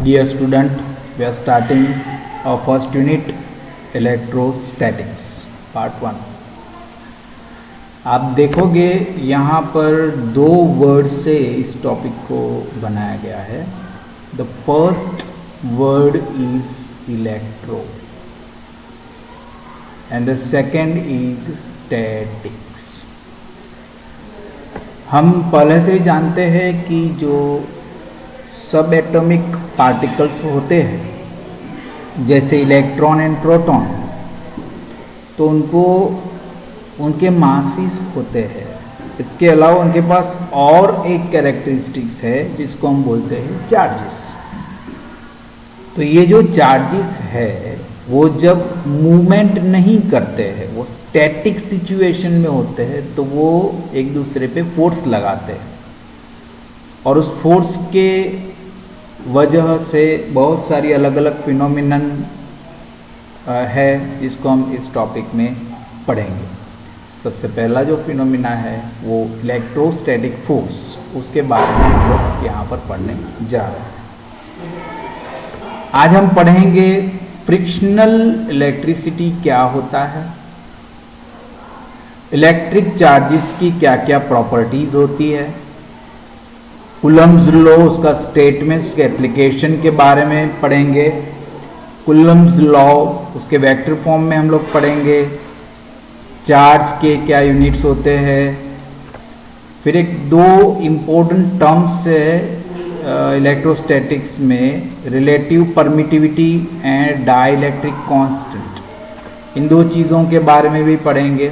Dear student, we are starting our first unit, electrostatics, part 1. आप देखोगे यहाँ पर दो वर्ड से इस टॉपिक को बनाया गया है. The first word is electro and the second is statics. हम पहले से ही जानते हैं कि जो सब एटॉमिक पार्टिकल्स होते हैं जैसे इलेक्ट्रॉन एंड प्रोटॉन, तो उनको उनके मासेस होते हैं. इसके अलावा उनके पास और एक कैरेक्टरिस्टिक्स है जिसको हम बोलते हैं चार्जेस. तो ये जो चार्जेस है वो जब मूवमेंट नहीं करते हैं, वो स्टैटिक सिचुएशन में होते हैं, तो वो एक दूसरे पे फोर्स लगाते हैं और उस फोर्स के वजह से बहुत सारी अलग अलग फिनोमिनन है जिसको हम इस टॉपिक में पढ़ेंगे. सबसे पहला जो फिनोमिना है वो इलेक्ट्रोस्टैटिक फोर्स, उसके बारे में हम लोग यहाँ पर पढ़ने जा रहे हैं. आज हम पढ़ेंगे फ्रिक्शनल इलेक्ट्रिसिटी क्या होता है, इलेक्ट्रिक चार्जेस की क्या क्या प्रॉपर्टीज होती है, कूलम्ब्स लॉ उसका स्टेटमेंट, उसके एप्लीकेशन के बारे में पढ़ेंगे, कूलम्ब्स लॉ उसके वेक्टर फॉर्म में हम लोग पढ़ेंगे, चार्ज के क्या यूनिट्स होते हैं. फिर एक दो इम्पोर्टेंट टर्म्स है इलेक्ट्रोस्टैटिक्स में, relative permittivity and dielectric constant. इन दो चीज़ों के बारे में भी पढ़ेंगे.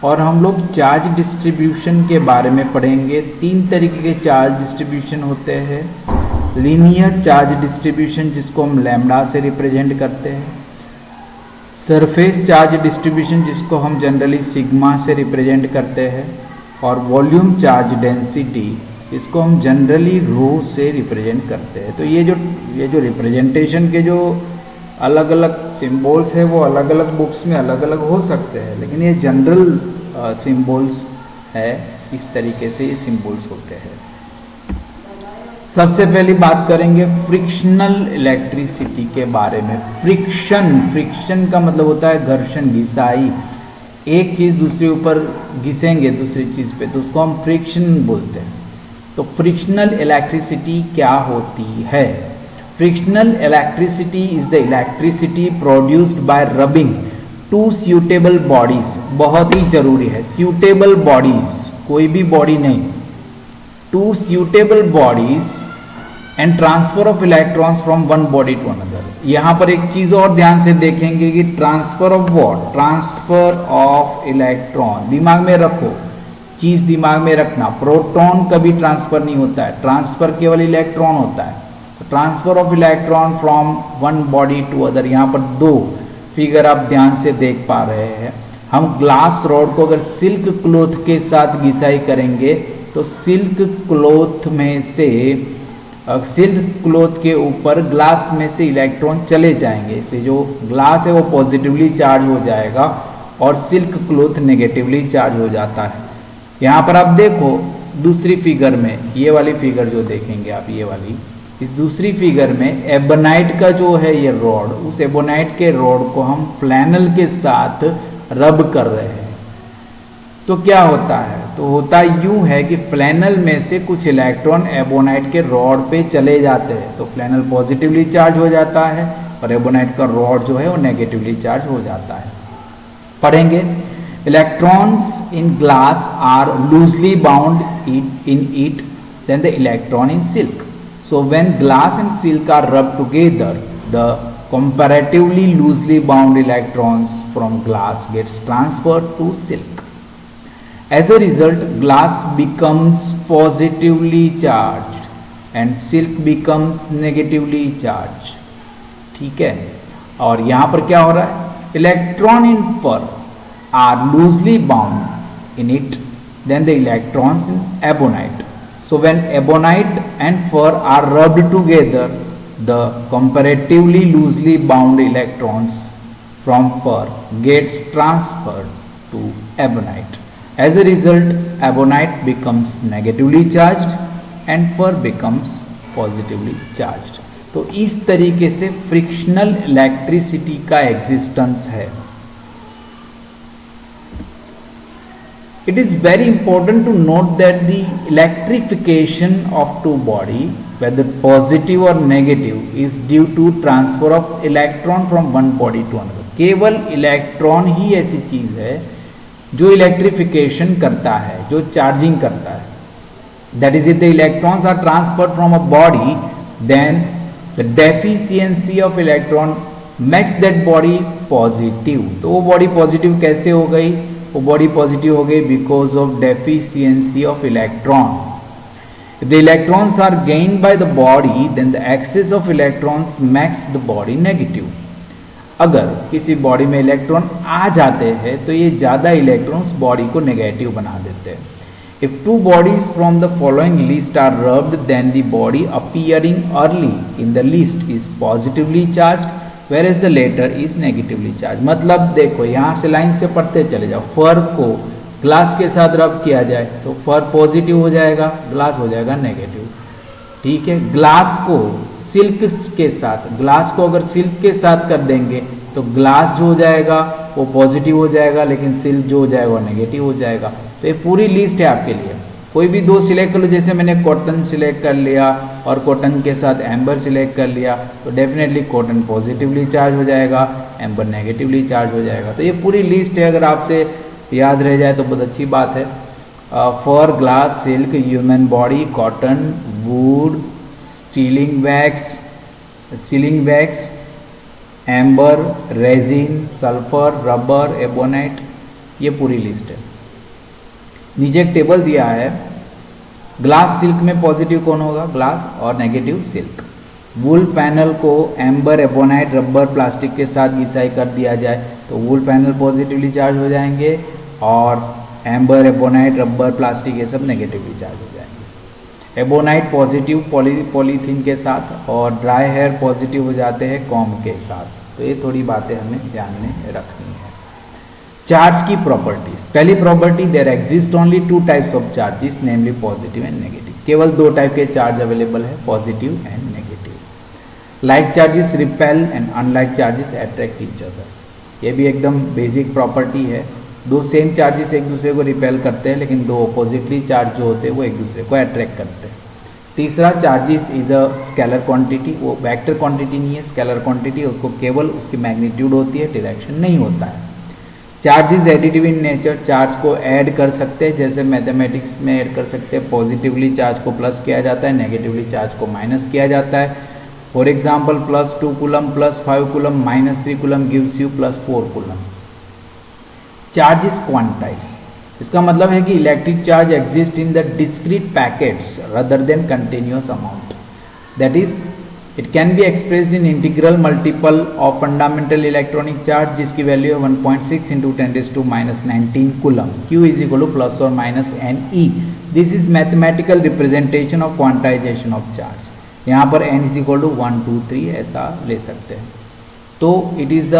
और हम लोग चार्ज डिस्ट्रीब्यूशन के बारे में पढ़ेंगे. तीन तरीके के चार्ज डिस्ट्रीब्यूशन होते हैं. लीनियर चार्ज डिस्ट्रीब्यूशन जिसको हम लैम्डा से रिप्रेजेंट करते हैं, सरफेस चार्ज डिस्ट्रीब्यूशन जिसको हम जनरली सिग्मा से रिप्रेजेंट करते हैं, और वॉल्यूम चार्ज डेंसिटी इसको हम जनरली रो से रिप्रेजेंट करते हैं. तो ये जो रिप्रेजेंटेशन के जो अलग अलग सिंबल्स है वो अलग अलग बुक्स में अलग अलग हो सकते हैं, लेकिन ये जनरल सिंबल्स है. इस तरीके से ये सिंबल्स होते हैं. सबसे पहली बात करेंगे फ्रिक्शनल इलेक्ट्रिसिटी के बारे में. फ्रिक्शन का मतलब होता है घर्षण, घिसाई. एक चीज़ दूसरे ऊपर घिसेंगे दूसरी चीज़ पे, तो उसको हम फ्रिक्शन बोलते हैं. तो फ्रिक्शनल इलेक्ट्रिसिटी क्या होती है? Frictional electricity is the electricity produced by rubbing two suitable bodies. बहुत ही जरूरी है, सूटेबल बॉडीज, कोई भी बॉडी नहीं, two suitable bodies and transfer of electrons from one body to another. यहाँ पर एक चीज और ध्यान से देखेंगे कि transfer of what, transfer of electron. दिमाग में रखो, चीज दिमाग में रखना, प्रोटॉन कभी ट्रांसफर नहीं होता है, ट्रांसफर केवल इलेक्ट्रॉन होता है. तो transfer of electron from one body to other. यहाँ पर दो फिगर आप ध्यान से देख पा रहे हैं. हम ग्लास रॉड को अगर सिल्क क्लॉथ के साथ घिसाई करेंगे तो सिल्क क्लॉथ में से सिल्क क्लॉथ के ऊपर ग्लास में से इलेक्ट्रॉन चले जाएंगे, इसलिए जो ग्लास है वो पॉजिटिवली चार्ज हो जाएगा और सिल्क क्लॉथ नेगेटिवली चार्ज हो जाता है. यहाँ पर आप देखो दूसरी फिगर में, ये वाली फिगर जो देखेंगे आप, ये वाली, इस दूसरी फिगर में एबोनाइट का जो है ये रॉड, उस एबोनाइट के रॉड को हम फ्लैनल के साथ रब कर रहे हैं. तो क्या होता है? तो होता यूं है कि फ्लैनल में से कुछ इलेक्ट्रॉन एबोनाइट के रॉड पे चले जाते हैं, तो फ्लैनल पॉजिटिवली चार्ज हो जाता है और एबोनाइट का रॉड जो है वो नेगेटिवली चार्ज हो जाता है. पढ़ेंगे. Electrons in glass are loosely bound in it than the electron in silk. So when glass and silk are rubbed together, the comparatively loosely bound electrons from glass gets transferred to silk. As a result, glass becomes positively charged and silk becomes negatively charged. ठीक है. और यहाँ पर क्या हो रहा है? Electron in fur are loosely bound in it than the electrons in ebonite. So when ebonite and fur are rubbed together, the comparatively loosely bound electrons from fur gets transferred to ebonite. As a result, ebonite becomes negatively charged and fur becomes positively charged. तो इस तरीके से frictional electricity का existence है। It is very important to note that the electrification of two body, whether positive or negative, is due to transfer of electron from one body to another. केवल electron ही ऐसी चीज है जो electrification करता है, जो चार्जिंग करता है. That is, if the electrons are transferred from a body, then the deficiency of electron makes that body positive. तो वो बॉडी पॉजिटिव कैसे हो गई? वो बॉडी पॉजिटिव हो गई because of deficiency of electron. If the electrons are gained by the body, then the excess of electrons makes the body negative. अगर किसी बॉडी में इलेक्ट्रॉन आ जाते हैं तो ये ज़्यादा इलेक्ट्रॉन्स बॉडी को नेगेटिव बना देते हैं. If two bodies from the following list are rubbed, then the body appearing early in the list is positively charged, whereas the later is negatively charged. मतलब देखो यहाँ से लाइन से पढ़ते चले जाओ. फर को ग्लास के साथ रब किया जाए तो फर पॉजिटिव हो जाएगा, ग्लास हो जाएगा नेगेटिव. ठीक है. ग्लास को सिल्क के साथ, ग्लास को अगर सिल्क के साथ कर देंगे तो ग्लास जो हो जाएगा वो पॉजिटिव हो जाएगा, लेकिन सिल्क जो हो जाएगा वो नेगेटिव हो जाएगा. तो ये पूरी लिस्ट है आपके लिए. कोई भी दो सिलेक्ट कर लो, जैसे मैंने कॉटन सिलेक्ट कर लिया और कॉटन के साथ एम्बर सिलेक्ट कर लिया तो डेफिनेटली कॉटन पॉजिटिवली चार्ज हो जाएगा, एम्बर नेगेटिवली चार्ज हो जाएगा. तो ये पूरी लिस्ट है, अगर आपसे याद रह जाए तो बहुत अच्छी बात है. For, glass, silk, human body, cotton, would, sealing wax, amber, resin, sulphur, rubber, ebonite, ये पूरी लिस्ट है. नीचे एक टेबल दिया है. ग्लास सिल्क में पॉजिटिव कौन होगा? ग्लास, और नेगेटिव सिल्क. वूल पैनल को एम्बर, एबोनाइट, रबर, प्लास्टिक के साथ घिसाई कर दिया जाए तो वूल पैनल पॉजिटिवली चार्ज हो जाएंगे और एम्बर, एबोनाइट, रबर, प्लास्टिक ये सब नेगेटिवली चार्ज हो जाएंगे. एबोनाइट पॉजिटिव पॉलीथीन के साथ और ड्राई हेयर पॉजिटिव हो जाते हैं कॉम के साथ. तो ये थोड़ी बातें हमें ध्यान में रखनी है. चार्ज की प्रॉपर्टीज. पहली property, there exist only two types of charges, namely positive and negative. केवल दो टाइप के चार्ज अवेलेबल है, positive and negative. Like charges repel and unlike charges attract each other. ये भी एकदम बेसिक प्रॉपर्टी है. दो सेम चार्जेस एक दूसरे को रिपेल करते हैं, लेकिन दो अपोजिटली चार्ज जो होते हैं वो एक दूसरे को अट्रैक्ट करते हैं. तीसरा, charges is a scalar quantity. वो वेक्टर क्वांटिटी नहीं है, स्केलर क्वांटिटी. उसको केवल उसकी मैग्नीट्यूड होती है, डायरेक्शन नहीं होता है. Charge is additive in nature. Charge को ऐड कर सकते हैं, जैसे मैथमेटिक्स में ऐड कर सकते हैं. पॉजिटिवली चार्ज को प्लस किया जाता है, नेगेटिवली चार्ज को माइनस किया जाता है. For example, +2 coulomb, +5 coulomb, -3 coulomb gives you +4 coulomb. Charge is quantize. इसका मतलब है कि electric charge exist in the discrete packets rather than continuous amount. That is, it can be expressed in integral multiple of fundamental electronic charge, जिसकी value है 1.6 × 10⁻⁹ coulomb. Q = ±NE. This is mathematical representation of quantization of charge. यहाँ पर n = 1, 2, 3 ऐसा ले सकते हैं. तो it is the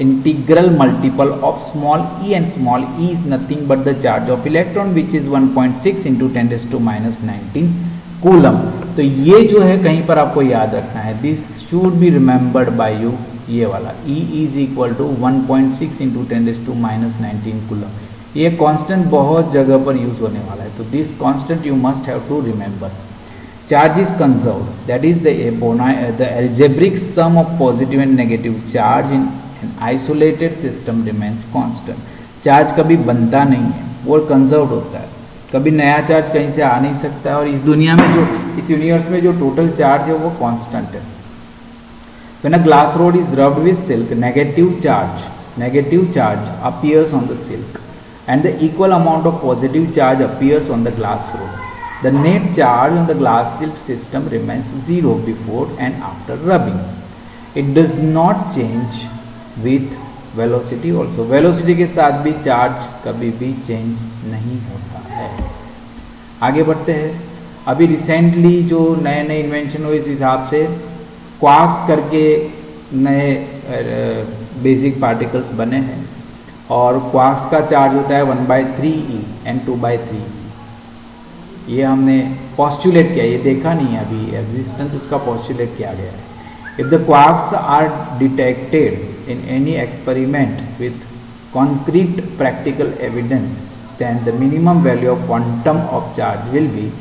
integral multiple of small e, and small e is nothing but the charge of electron which is 1.6 × 10⁻⁹ coulomb. तो ये जो है कहीं पर आपको याद रखना है. This should be remembered by you. ये वाला E = 1.6 × 10⁻⁹ कूलम. ये कांस्टेंट बहुत जगह पर यूज होने वाला है, तो this constant you must have to remember. Charge is conserved. That is, the algebraic sum of positive and negative charge in an isolated system remains constant. Charge कभी बनता नहीं है, वो कंजर्व होता है. कभी नया चार्ज कहीं से आ नहीं सकता है. और इस दुनिया में जो, इस यूनिवर्स में जो टोटल चार्ज है वो कांस्टेंट है. When a glass rod is rubbed with silk, negative charge appears on the silk, and the equal amount of positive charge appears on the glass rod. The net charge on the glass silk system remains 0 before and after rubbing. It does not change with velocity also. Velocity के साथ भी charge कभी भी change नहीं होता है. आगे बढ़ते हैं. अभी रिसेंटली जो नए नए इन्वेंशन हुए, इस हिसाब से क्वार्क्स करके नए बेसिक पार्टिकल्स बने हैं, और क्वार्क्स का चार्ज होता है 1/3e and 2/3e. ये हमने पॉस्टुलेट किया, ये देखा नहीं है अभी, एग्जिस्टेंस उसका पॉस्टुलेट किया गया है. If the quarks are detected in any experiment with concrete practical evidence, then the minimum value of quantum of charge will be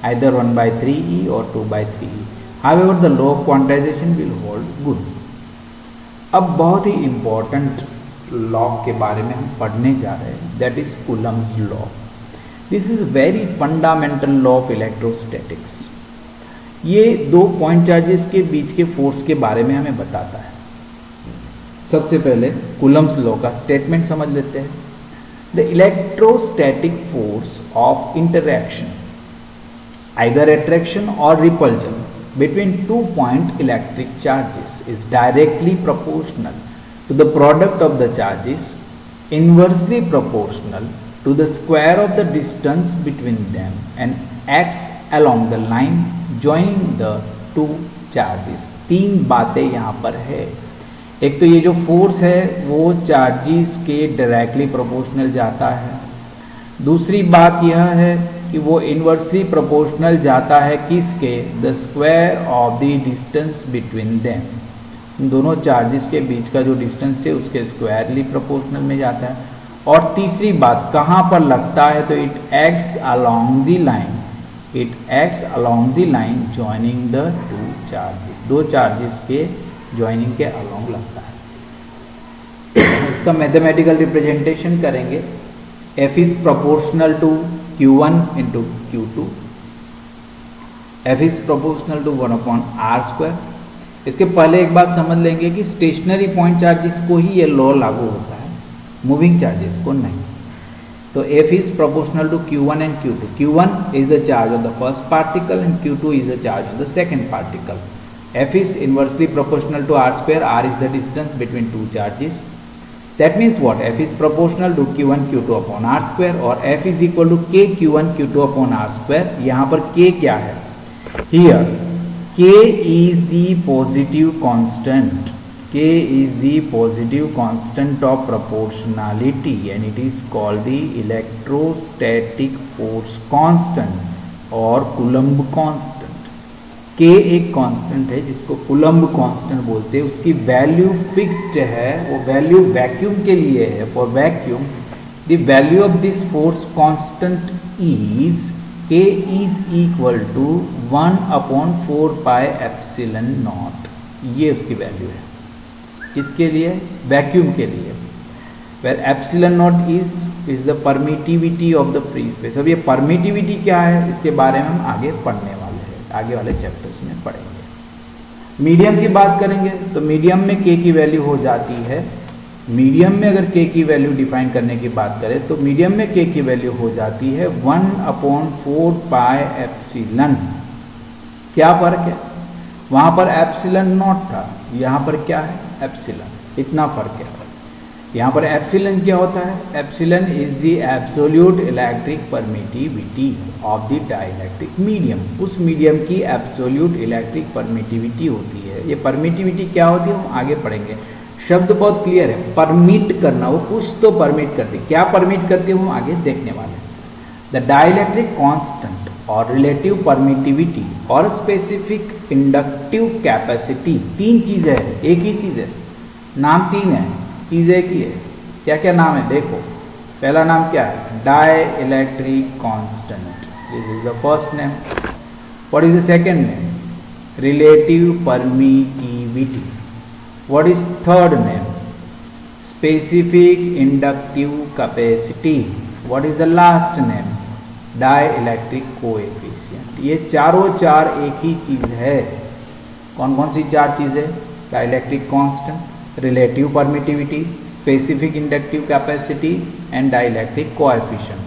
either 1 by 3e or 2 by 3e. However, the law of quantization will hold good. अब बहुत ही important law के बारे में हम पढ़ने जा रहे हैं, that is Coulomb's law. This is very fundamental law of electrostatics. ये दो पॉइंट चार्जेस के बीच के फोर्स के बारे में हमें बताता है. सबसे पहले कूलम्स लॉ का स्टेटमेंट समझ लेते हैं. The electrostatic force of interaction, either attraction और repulsion between 2 point electric charges is directly proportional to the product of the charges, inversely proportional to the square of the distance between them, and acts along the line joining the two charges. 3 बातें यहाँ पर है. एक तो ये जो force है वो चार्जेस के डायरेक्टली प्रोपोर्शनल जाता है. दूसरी बात यह है कि वो इन्वर्सली प्रोपोर्शनल जाता है किसके, the square of the distance between them. दोनों चार्जेस के बीच का जो डिस्टेंस है उसके स्क्वायरली प्रोपोर्शनल में जाता है. और तीसरी बात कहाँ पर लगता है, तो it acts along the line, it acts along the line joining the two charges. दो चार्जेस के जॉइनिंग के अलोंग लगता है. इसका मैथमेटिकल रिप्रेजेंटेशन करेंगे. F is proportional to Q1 into Q2. F is proportional to 1/r². इसके पहले एक बात समझ लेंगे कि स्टेशनरी पॉइंट चार्जेस को ही ये लॉ लागू होता है, मूविंग चार्जेस को नहीं. तो F is proportional to Q1 and Q2. Q1 is the charge of the first particle and Q2 is the charge of the second particle. F is inversely proportional to r². R is the distance between two charges. That means what? F is proportional to Q1 Q2 upon r², और F is equal to K Q1 Q2 upon r². यहाँ पर K क्या है? Here K is the positive constant. K is the positive constant of proportionality and it is called the electrostatic force constant और Coulomb constant. K एक constant है जिसको coulomb constant बोलते हैं. उसकी वैल्यू फिक्स्ड है, वो वैल्यू वैक्यूम के लिए है. For vacuum the value of this force constant is K is equal to 1/4πε0. ये उसकी वैल्यू है. किसके लिए? वैक्यूम के लिए. Where ε0 is the permittivity of the free space. अब ये परमिटिविटी क्या है इसके बारे में हम आगे पढ़ने वाले हैं, आगे वाले चैप्टर्स में पढ़ेंगे. मीडियम की बात करेंगे तो मीडियम में K की वैल्यू हो जाती है, मीडियम में अगर K की वैल्यू डिफाइन करने की बात करें तो मीडियम में K की वैल्यू हो जाती है 1/4πε. क्या फर्क है? वहाँ पर ε0 था, यहाँ पर क्या है? एप्सिलन. इतना फर्क है. यहाँ पर एप्सिलन क्या होता है? Epsilon is the absolute electric permittivity of the dielectric medium. उस मीडियम की एब्सोल्यूट इलेक्ट्रिक परमिटिविटी होती है. ये परमिटिविटी क्या होती है हम आगे पढ़ेंगे. शब्द बहुत क्लियर है, परमिट करना. वो कुछ तो परमिट करती है, क्या परमिट करती है वो आगे देखने वाले हैं. द डाइलेक्ट्रिक कांस्टेंट और रिलेटिव परमिटिविटी और स्पेसिफिक इंडक्टिव कैपेसिटी. 3 चीज़ है, एक ही चीज़ है, नाम 3 है, चीज़ एक ही है. क्या क्या नाम है देखो. पहला नाम क्या है? Dielectric constant. This is the first name. What is the second name? Relative permittivity. What is third name? Specific inductive capacity. What is the last name? Dielectric coefficient. ये चारों चार एक ही चीज़ है. कौन कौन सी 4 चीज़ें? Dielectric constant, relative permittivity, specific inductive capacity and dielectric coefficient.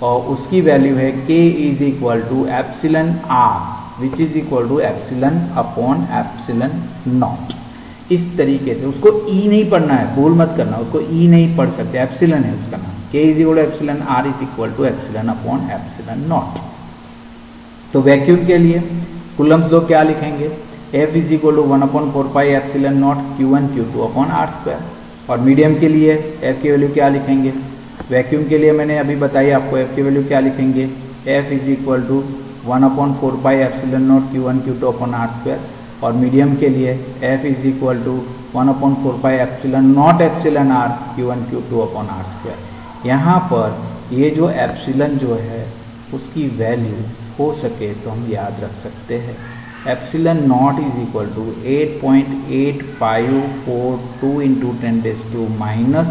और उसकी वैल्यू है K is equal to epsilon R which is equal to epsilon upon epsilon naught. इस तरीके से उसको E नहीं पढ़ना है, भूल मत करना, उसको E नहीं पढ़ सकते, एप्सिलन है उसका नाम. K is equal to epsilon R is equal to epsilon upon epsilon naught. तो वैक्यूम के लिए कूलम्स लॉ क्या लिखेंगे? F is equal to 1/4πε0 Q1 Q2 upon r². और मीडियम के लिए F की वैल्यू क्या लिखेंगे? वैक्यूम के लिए मैंने अभी बताई आपको, F की वैल्यू क्या लिखेंगे? F is equal to 1/4πε0 Q1 Q2 upon r². और मीडियम के लिए F is equal to 1/4 pi epsilon naught epsilon r Q1 Q2 upon r square. यहाँ पर ये जो एप्सिलॉन जो है उसकी वैल्यू हो सके तो हम याद रख सकते हैं epsilon naught is equal to 8.8542 into 10⁻12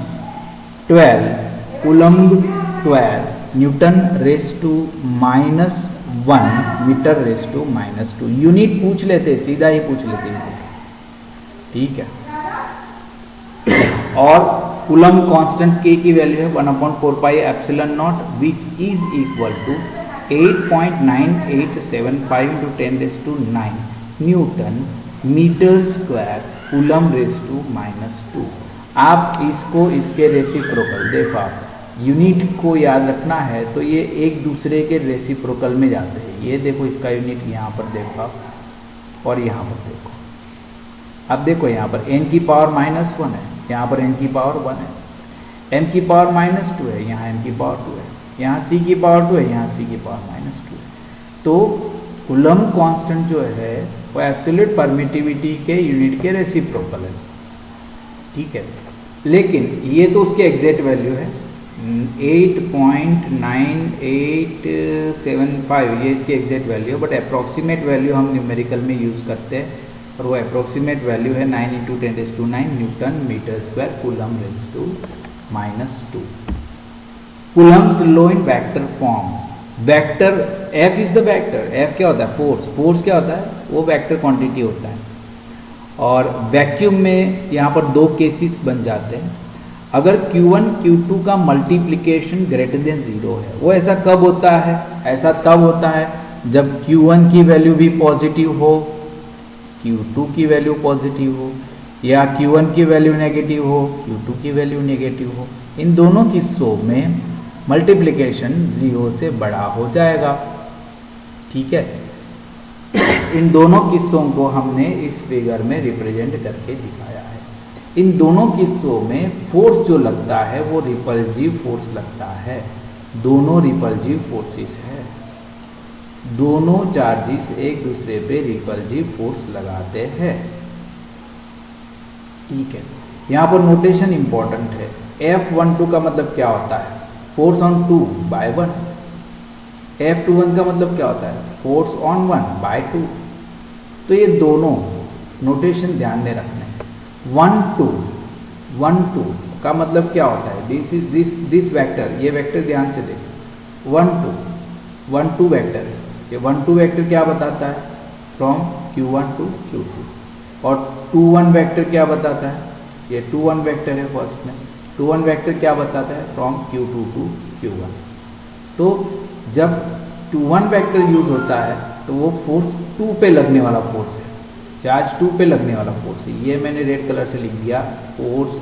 coulomb square newton raise to -1 metre raise to -2। Unit पूछ लेते, सीधा ही पूछ लेते हैं, ठीक है। और कूलम्ब कांस्टेंट k की वैल्यू है 1/4 pi epsilon naught which is equal to 8.9875 into 10⁻9 newton metre square coulomb raise to -2। आप इसको इसके रेसिप्रोकल देखो, आप यूनिट को याद रखना है तो ये एक दूसरे के रेसिप्रोकल में जाते हैं। ये देखो इसका यूनिट यहाँ पर देखो आप, और यहाँ पर देखो, अब देखो यहाँ पर n की पावर -1 है, यहाँ पर n की पावर 1 है, m की पावर -2 है, यहाँ m की पावर 2 है, यहाँ c की पावर 2 है, यहाँ c की पावर -2 है। तो कूलम्ब कांस्टेंट जो है वो एब्सोल्यूट परमिटिविटी के यूनिट के रेसिप्रोकल है, ठीक है। लेकिन ये तो उसके एग्जैक्ट वैल्यू है 8.9875, ये इसकी एग्जैक्ट वैल्यू है, बट अप्रॉक्सीमेट वैल्यू हम न्यूमेरिकल में यूज़ करते हैं और वो अप्रॉक्सीमेट वैल्यू है 9 into 10⁻9 newton metre square coulomb raise to -2। Coulomb's law in vector form. Vector F is the vector, F क्या होता है? फोर्स। फोर्स क्या होता है? वो वेक्टर क्वांटिटी होता है। और वैक्यूम में यहाँ पर दो केसेस बन जाते हैं। अगर Q1 Q2 का मल्टीप्लिकेशन ग्रेटर देन 0 है, वो ऐसा कब होता है? ऐसा तब होता है जब Q1 की वैल्यू भी पॉजिटिव हो, Q2 की वैल्यू पॉजिटिव हो, या Q1 की वैल्यू नेगेटिव हो, Q2 की वैल्यू नेगेटिव हो। इन दोनों किस्सों में मल्टीप्लिकेशन 0 से बड़ा हो जाएगा, ठीक है। इन दोनों किस्सों को हमने इस फिगर में रिप्रेजेंट करके दिखाया है। इन दोनों किस्सों में फोर्स जो लगता है वो रिपल्सिव फोर्स लगता है, दोनों रिपल्सिव फोर्सेस है, दोनों चार्जेस एक दूसरे पे रिपल्सिव फोर्स लगाते हैं, ठीक है। यहाँ पर नोटेशन इंपॉर्टेंट है। F12 का मतलब क्या होता है? Force on 2 bye 1। F21 का मतलब क्या होता है? Force on 1 by 2। तो ये दोनों नोटेशन ध्यान में रखने हैं। 1 2 का मतलब क्या होता है? दिस वेक्टर, ये वेक्टर ध्यान से देखो, 1 2 वेक्टर है। ये 1 2 वेक्टर क्या बताता है? From Q1 to Q2। और 2 1 वेक्टर क्या बताता है? ये 2 1 वेक्टर है फर्स्ट में। 2 1 वेक्टर क्या बताता है? From Q2 to Q1। तो जब 2 1 वेक्टर यूज होता है तो वो फोर्स 2 पे लगने वाला फोर्स है, चार्ज 2 पे लगने वाला फोर्स है। ये मैंने रेड कलर से लिख दिया, फोर्स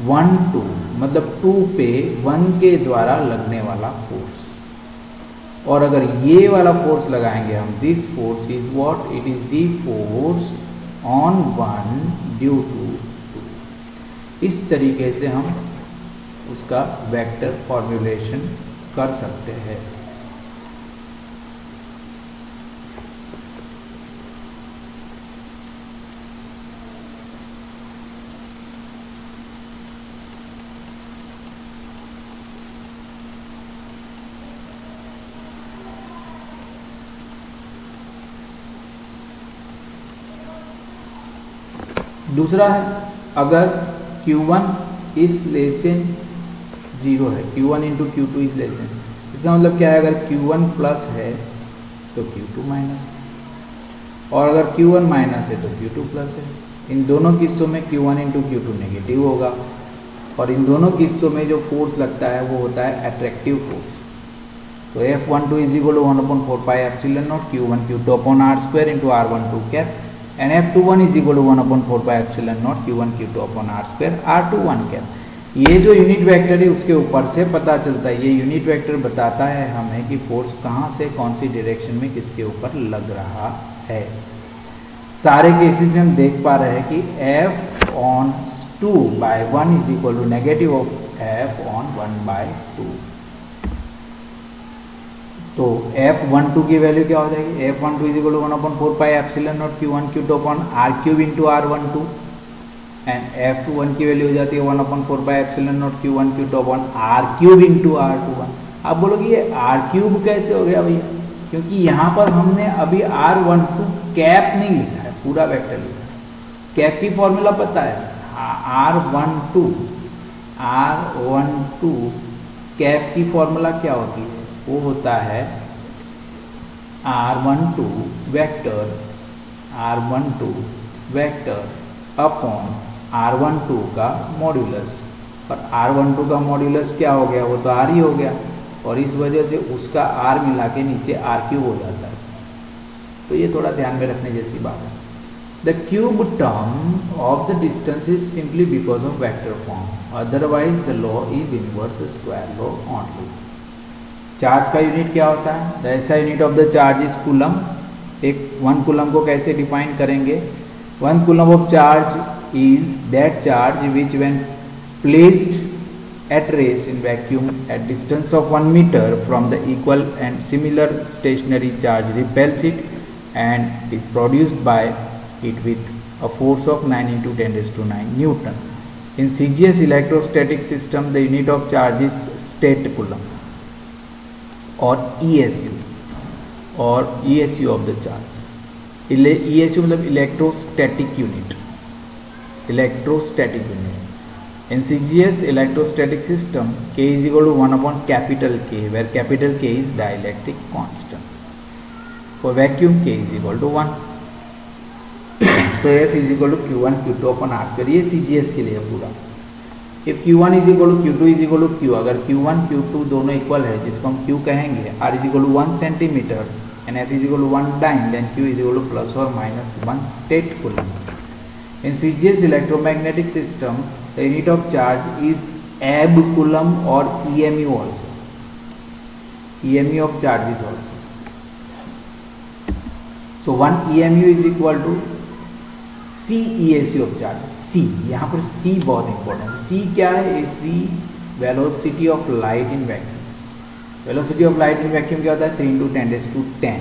F12 मतलब 2 पे 1 के द्वारा लगने वाला फोर्स। और अगर ये वाला फोर्स लगाएंगे हम, this force is what? It is the force on 1 due to 2। इस तरीके से हम उसका वेक्टर फॉर्मूलेशन कर सकते हैं। दूसरा है, अगर Q1 इज लेस देन 0 है, Q1 into Q2 is less than, इसका मतलब क्या है? अगर Q1 प्लस है तो Q2 माइनस है, और अगर Q1 माइनस है तो Q2 प्लस है। इन दोनों किस्सों में Q1 इंटू Q2 नेगेटिव होगा, और इन दोनों किस्सों में जो फोर्स लगता है वो होता है अट्रैक्टिव फोर्स। तो F12 is equal to 1/4 pi epsilon naught Q1 Q2 upon r square into r12 cap, and F21 is equal to 1/4 pi epsilon naught Q1 Q2 upon r square r21 cap. ये जो unit vector है उसके ऊपर से पता चलता है, ये यूनिट वेक्टर बताता है हमें कि फोर्स कहाँ से कौन सी डायरेक्शन में किसके ऊपर लग रहा है। सारे केसेस में हम देख पा रहे हैं कि F(2 by 1 is equal to negative of F(1 by 2)। तो F12 की वैल्यू क्या हो जाएगी, F12 is equal to 1/4 epsilon naught Q1 Q2 upon R cube into R12 and F21 की वैल्यू हो जाती है 1/4 epsilon naught Q1 Q2 upon R cube into R21। आप बोलोगे ये R क्यूब कैसे हो गया भैया, क्योंकि यहाँ पर हमने अभी R12 कैप नहीं लिखा है, पूरा वेक्टर लिखा है। कैप की फॉर्मूला पता है, R12 कैप की फॉर्मूला क्या होती है, वो होता है R12 वेक्टर अपॉन R12 का मॉड्यूलस, और R12 का मॉड्यूलस क्या हो गया, वो तो R ही हो गया, और इस वजह से उसका R मिला के नीचे R क्यूब हो जाता है। तो ये थोड़ा ध्यान में रखने जैसी बात है। The cube term of the distance is simply because of vector form. Otherwise, the law is inverse square law only. Charge का यूनिट क्या होता है, the SI unit of the charge is coulomb. एक 1 coulomb को कैसे define करेंगे, 1 coulomb of charge is that charge which when placed at rest in vacuum at distance of 1 meter from the equal and similar stationary charge repels it and is produced by it with a force of 9 into 10 raised to 9 Newton. In CGS electrostatic system, the unit of charge is state coulomb or ESU of the charge. ESU मतलब electrostatic unit. In CGS electrostatic system, K is equal to 1 upon capital K, where capital K is dielectric constant. For vacuum, K is equal to 1. तो F is equal to Q1 Q2 upon R square, ये CGS के लिए पूरा। If Q1 is equal to Q2 is equal to Q, अगर Q1 Q2 दोनों equal है जिसको हम Q कहेंगे, R is equal to 1 centimetre and F is equal to 1 time, then Q is equal to plus और minus 1 stat coulomb. In CGS electromagnetic system the unit of charge is ab coulomb और EMU also, EMU of charge is also. So 1 EMU is equal to C ESU of charge. C, यहाँ पर C बहुत important है। C क्या है, is the velocity of light in vacuum. Velocity of light in vacuum क्या होता है, 3 into 10 raised to 10।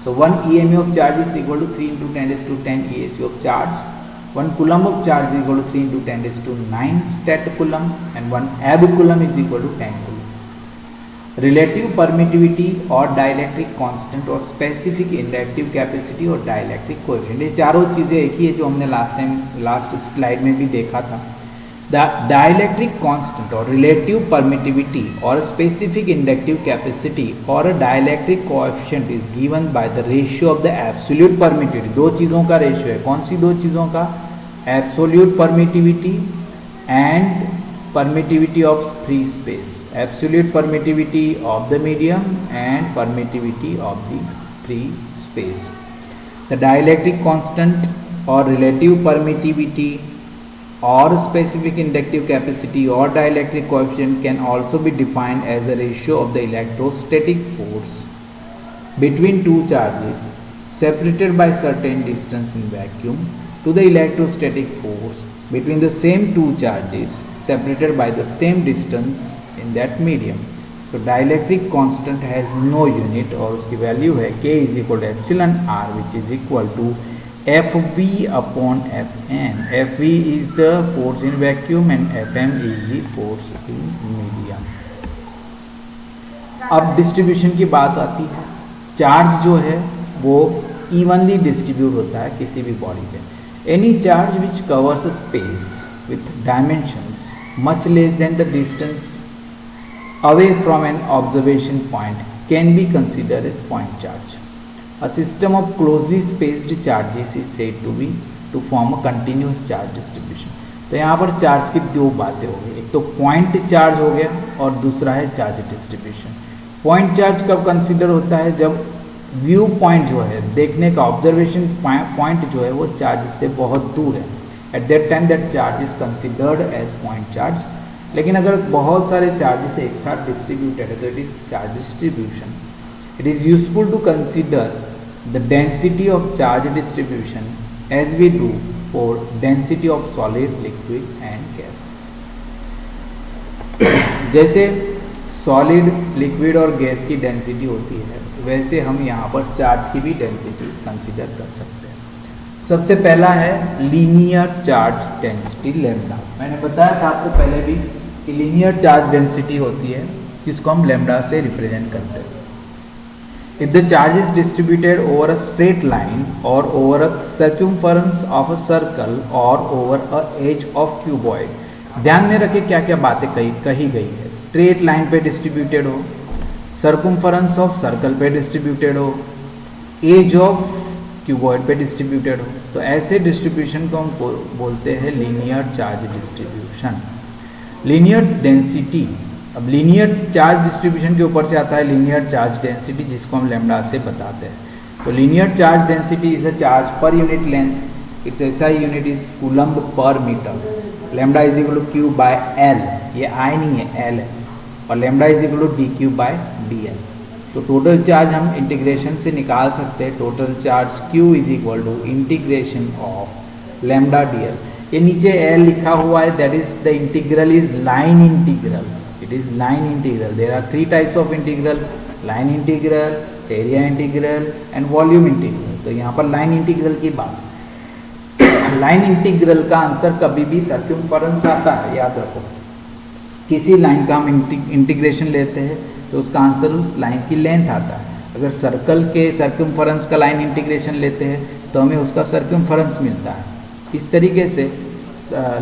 So 1 EMU of charge is equal to 3 into 10 raised to 10 ESU of charge. 1 coulomb of charge is equal to 3 into 10 raised to 9 stat coulomb and 1 ab coulomb is equal to 10 coulomb। Relative permittivity और dielectric constant और specific inductive capacity और dielectric coefficient, ये चारों चीज़ें एक ही है जो हमने लास्ट स्लाइड में भी देखा था। द डाइलेक्ट्रिक कांस्टेंट और रिलेटिव परमिटिविटी और स्पेसिफिक इंडक्टिव कैपेसिटी और dielectric coefficient is given by the ratio of the absolute permittivity. दो चीज़ों का रेशियो है, कौन सी दो चीज़ों का, absolute permittivity and permittivity of free space, absolute permittivity of the medium and permittivity of the free space. The dielectric constant or relative permittivity or specific inductive capacity or dielectric coefficient can also be defined as the ratio of the electrostatic force between two charges separated by certain distance in vacuum to the electrostatic force between the same two charges separated by the same distance in that medium. So dielectric constant has no unit और उसकी value है K is equal to epsilon R which is equal to Fv upon Fn. Fv is the force in vacuum and Fm is the force in medium. अब distribution की बात आती है। Charge जो है वो evenly डिस्ट्रीब्यूट होता है किसी भी बॉडी पे। Any charge which covers a space with dimensions much less than the distance away from an observation point can be considered as point charge. A system of closely spaced charges is said to form a continuous charge distribution. तो यहाँ पर charge की दो बातें हो गई, एक तो पॉइंट चार्ज हो गया और दूसरा है चार्ज डिस्ट्रीब्यूशन। पॉइंट चार्ज कब कंसिडर होता है, जब व्यू पॉइंट जो है, देखने का ऑब्जर्वेशन पॉइंट जो है वो चार्ज से बहुत दूर है। At that time that charge is considered as point charge. लेकिन अगर बहुत सारे चार्जेस एक साथ डिस्ट्रीब्यूटेड है तो it is charge distribution. It is useful to consider the density of charge distribution as we do for density of solid, liquid and gas. जैसे solid, liquid और गैस की डेंसिटी होती है, वैसे हम यहाँ पर चार्ज की भी डेंसिटी कंसीडर कर सकते हैं। सबसे पहला है लीनियर चार्ज डेंसिटी लैम्डा। मैंने बताया था आपको पहले भी कि लीनियर चार्ज डेंसिटी होती है जिसको हम लैम्डा से रिप्रेजेंट करते हैं। If the charge is distributed over a straight line or over a circumference of a circle or over a edge of cuboid, ध्यान में रखें क्या क्या बातें कही गई है। स्ट्रेट लाइन पे डिस्ट्रीब्यूटेड हो, सर्कमफरेंस ऑफ सर्कल पे डिस्ट्रीब्यूटेड हो, एज ऑफ क्यूबॉइड पे डिस्ट्रीब्यूटेड हो, तो ऐसे डिस्ट्रीब्यूशन को हम बोलते हैं linear charge distribution. Linear density, अब लीनियर चार्ज डिस्ट्रीब्यूशन के ऊपर से आता है लीनियर चार्ज डेंसिटी, जिसको हम लैम्डा से बताते हैं। तो linear charge density is a charge per unit length, its SI unit is coulomb per metre. Lambda is equal to Q by L, ये I नहीं है L है, और lambda is equal to dQ by dL। तो total charge हम integration से निकाल सकते हैं। Total charge Q is equal to integration of lambda dl। ये नीचे L लिखा हुआ है, that is the integral is line integral, it is line integral. There are three types of integral: line integral, area integral and volume integral. तो यहाँ पर line integral की बात, line integral का आंसर कभी भी circumference आता है, याद रखो। किसी लाइन का हम इंटीग्रेशन लेते हैं तो उसका आंसर उस लाइन की लेंथ आता है। अगर सर्कल के सर्कमफरेंस का लाइन इंटीग्रेशन लेते हैं तो हमें उसका सर्कमफरेंस मिलता है। इस तरीके से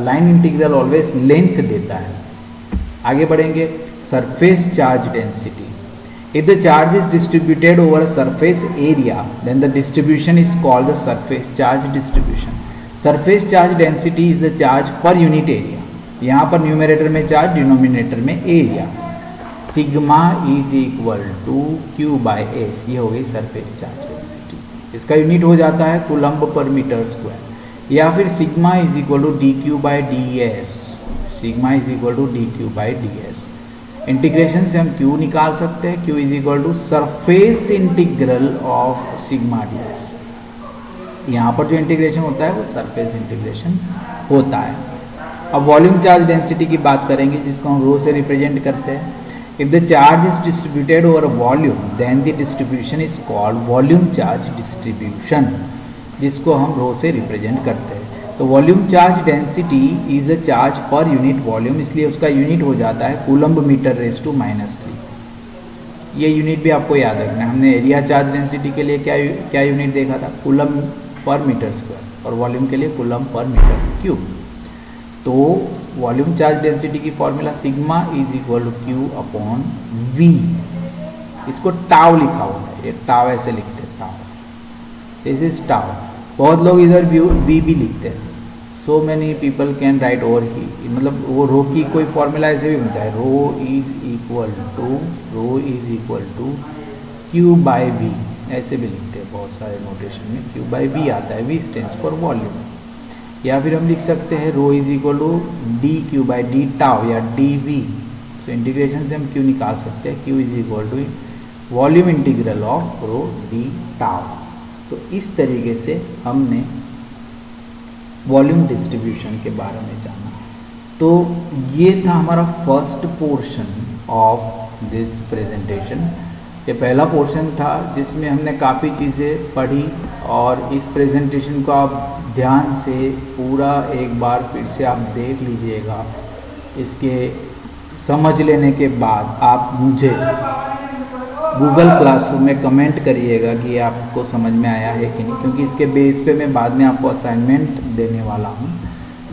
लाइन इंटीग्रल ऑलवेज लेंथ देता है। आगे बढ़ेंगे, surface charge density. If the charge is distributed over a surface area then the distribution is called the surface charge distribution. Surface charge density is the charge per unit area. यहाँ पर numerator में charge, denominator में area. Sigma is equal to Q by S, ये हो गई surface charge density. इसका unit हो जाता है कूलम्ब पर मीटर स्क्वायर। या फिर sigma is equal to dQ by ds, sigma is equal to dQ by ds। Integration से हम Q निकाल सकते हैं, Q is equal to surface integral of sigma ds। यहाँ पर जो इंटीग्रेशन होता है वो सरफेस इंटीग्रेशन होता है। अब वॉल्यूम चार्ज डेंसिटी की बात करेंगे, जिसको हम रो से रिप्रेजेंट करते हैं। If the charge is distributed over volume then the distribution is called volume charge distribution, जिसको हम रो से रिप्रेजेंट करते हैं। तो volume charge density is a charge per unit volume, इसलिए उसका यूनिट हो जाता है कूलम्ब मीटर रेज टू -3। ये यूनिट भी आपको याद रखना है। हमने एरिया चार्ज डेंसिटी के लिए क्या यूनिट देखा था, कूलम्ब पर मीटर स्क्वायर, और वॉल्यूम के लिए कूलम्ब पर मीटर क्यूब। तो वॉल्यूम चार्ज डेंसिटी की formula sigma is equal to Q upon V। इसको टाव लिखा हुआ है, ये टाव ऐसे लिखते हैं, टाव, दिस इज टाव। बहुत लोग इधर V भी लिखते हैं। So many people can write over here, मतलब वो रो की कोई फॉर्मूला ऐसे भी बनता है, rho is equal to Q by V, ऐसे भी लिखते हैं। बहुत सारे नोटेशन में Q बाई V आता है, V स्टैंड्स फॉर वॉल्यूम। या फिर हम लिख सकते हैं rho is equal to dQ by d tau या dV। सो इंटीग्रेशन से हम Q निकाल सकते हैं, Q is equal to volume integral of rho d tau. तो इस तरीके से हमने वॉल्यूम डिस्ट्रीब्यूशन के बारे में जाना। तो ये था हमारा first portion of this presentation. ये पहला पोर्शन था जिसमें हमने काफ़ी चीज़ें पढ़ी, और इस प्रेजेंटेशन को आप ध्यान से पूरा एक बार फिर से आप देख लीजिएगा। इसके समझ लेने के बाद आप मुझे गूगल क्लासरूम में कमेंट करिएगा कि आपको समझ में आया है कि नहीं, क्योंकि इसके बेस पे मैं बाद में आपको असाइनमेंट देने वाला हूँ।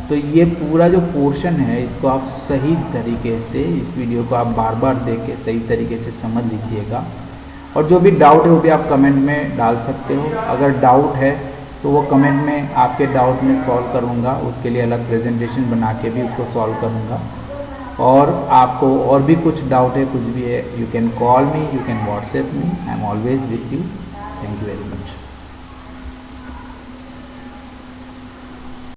तो ये पूरा जो पोर्शन है इसको आप सही तरीके से, इस वीडियो को आप बार बार देख के सही तरीके से समझ लीजिएगा। और जो भी डाउट है वो भी आप कमेंट में डाल सकते हो। अगर डाउट है तो वो कमेंट में आपके डाउट में सॉल्व करूँगा, उसके लिए अलग प्रेजेंटेशन बना के भी उसको सॉल्व करूँगा। और आपको और भी कुछ डाउट है, कुछ भी है, you can call me, you can WhatsApp me, I am always with you. Thank you very much.